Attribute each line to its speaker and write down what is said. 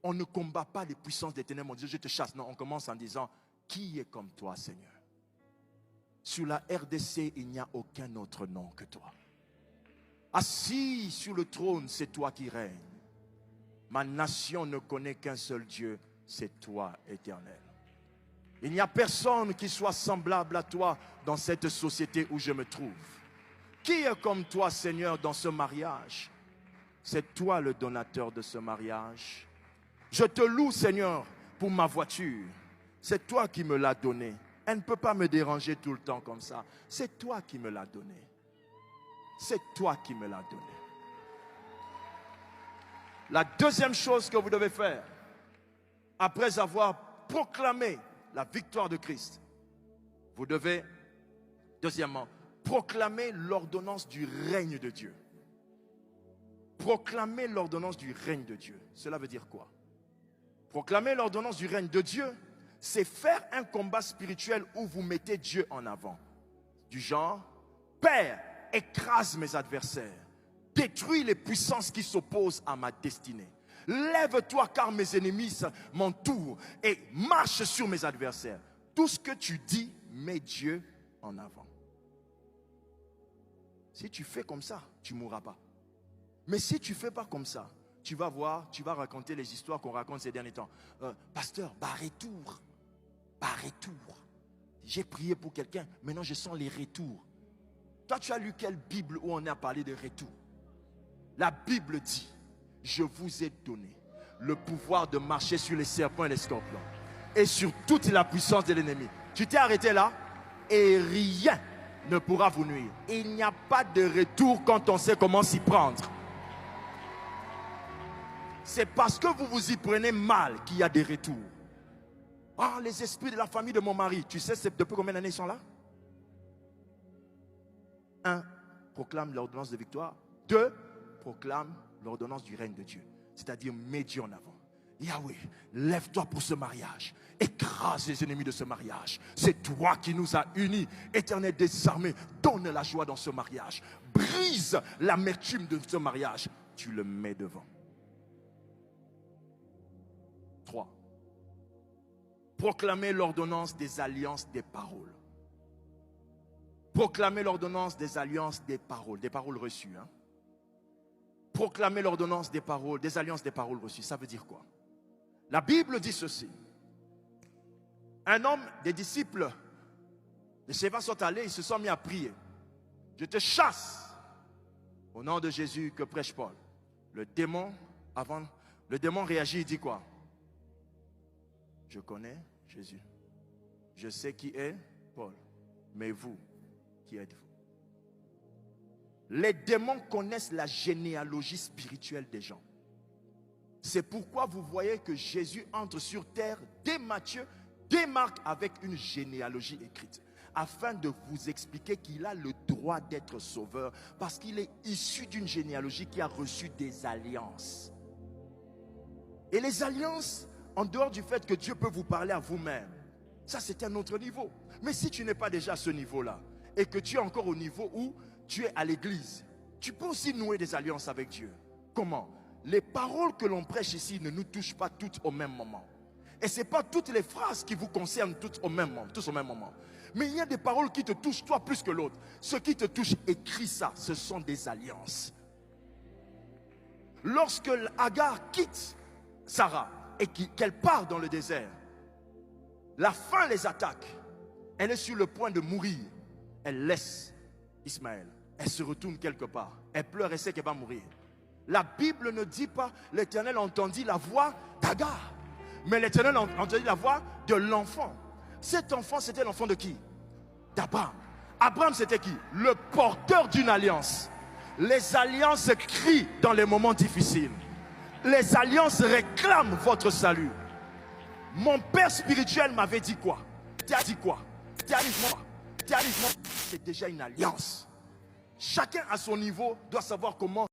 Speaker 1: On ne combat pas les puissances des ténèbres en disant je te chasse. Non, on commence en disant qui est comme toi, Seigneur? Sur la RDC, il n'y a aucun autre nom que toi. Assis sur le trône, c'est toi qui règnes. Ma nation ne connaît qu'un seul Dieu, c'est toi, Éternel. Il n'y a personne qui soit semblable à toi dans cette société où je me trouve. Qui est comme toi, Seigneur, dans ce mariage? C'est toi le donateur de ce mariage. Je te loue, Seigneur, pour ma voiture. C'est toi qui me l'as donnée. Elle ne peut pas me déranger tout le temps comme ça. C'est toi qui me l'as donnée. C'est toi qui me l'as donnée. La deuxième chose que vous devez faire, après avoir proclamé la victoire de Christ, vous devez, deuxièmement, proclamer l'ordonnance du règne de Dieu. Proclamer l'ordonnance du règne de Dieu. Cela veut dire quoi? Proclamer l'ordonnance du règne de Dieu, c'est faire un combat spirituel où vous mettez Dieu en avant. Du genre, Père, écrase mes adversaires. Détruis les puissances qui s'opposent à ma destinée. Lève-toi car mes ennemis m'entourent et marche sur mes adversaires. Tout ce que tu dis, mets Dieu en avant. Si tu fais comme ça, tu ne mourras pas. Mais si tu ne fais pas comme ça, tu vas voir, tu vas raconter les histoires qu'on raconte ces derniers temps. Pasteur, retour. J'ai prié pour quelqu'un, maintenant je sens les retours. Toi, tu as lu quelle Bible où on a parlé de retour? La Bible dit, je vous ai donné le pouvoir de marcher sur les serpents et les scorpions et sur toute la puissance de l'ennemi. Tu t'es arrêté là et rien ne pourra vous nuire. Il n'y a pas de retour quand on sait comment s'y prendre. C'est parce que vous vous y prenez mal qu'il y a des retours. Ah, les esprits de la famille de mon mari, tu sais depuis combien d'années ils sont là? 1. Proclame l'ordonnance de victoire. 2. Proclame l'ordonnance du règne de Dieu. C'est-à-dire, mets Dieu en avant. Yahweh, lève-toi pour ce mariage. Écrase les ennemis de ce mariage. C'est toi qui nous as unis. Éternel des armées, donne la joie dans ce mariage. Brise l'amertume de ce mariage. Tu le mets devant. 3. Proclamer l'ordonnance des alliances des paroles. Proclamer l'ordonnance des alliances des paroles reçues. Proclamer l'ordonnance des paroles, des alliances des paroles reçues. Ça veut dire quoi? La Bible dit ceci. Un homme, des disciples de Séva sont allés, ils se sont mis à prier. Je te chasse au nom de Jésus que prêche Paul. Le démon réagit, il dit quoi? Je connais Jésus. Je sais qui est Paul. Mais vous, qui êtes-vous? Les démons connaissent la généalogie spirituelle des gens. C'est pourquoi vous voyez que Jésus entre sur terre dès Matthieu, dès Marc avec une généalogie écrite. Afin de vous expliquer qu'il a le droit d'être sauveur. Parce qu'il est issu d'une généalogie qui a reçu des alliances. Et les alliances, en dehors du fait que Dieu peut vous parler à vous-même, ça c'est un autre niveau. Mais si tu n'es pas déjà à ce niveau-là, et que tu es encore au niveau où tu es à l'église, tu peux aussi nouer des alliances avec Dieu. Comment? Les paroles que l'on prêche ici ne nous touchent pas toutes au même moment. Et ce n'est pas toutes les phrases qui vous concernent toutes au même moment. Mais il y a des paroles qui te touchent toi plus que l'autre. Ce qui te touche, écris ça, ce sont des alliances. Lorsque Agar quitte Sarah et qu'elle part dans le désert, la faim les attaque. Elle est sur le point de mourir. Elle laisse Ismaël. Elle se retourne quelque part. Elle pleure et sait qu'elle va mourir. La Bible ne dit pas l'Éternel entendit la voix d'Agar. Mais l'Éternel entendit la voix de l'enfant. Cet enfant, c'était l'enfant de qui? D'Abraham. Abraham, c'était qui? Le porteur d'une alliance. Les alliances crient dans les moments difficiles. Les alliances réclament votre salut. Mon père spirituel m'avait dit quoi? Tu as dit quoi? C'est déjà une alliance. Chacun à son niveau doit savoir comment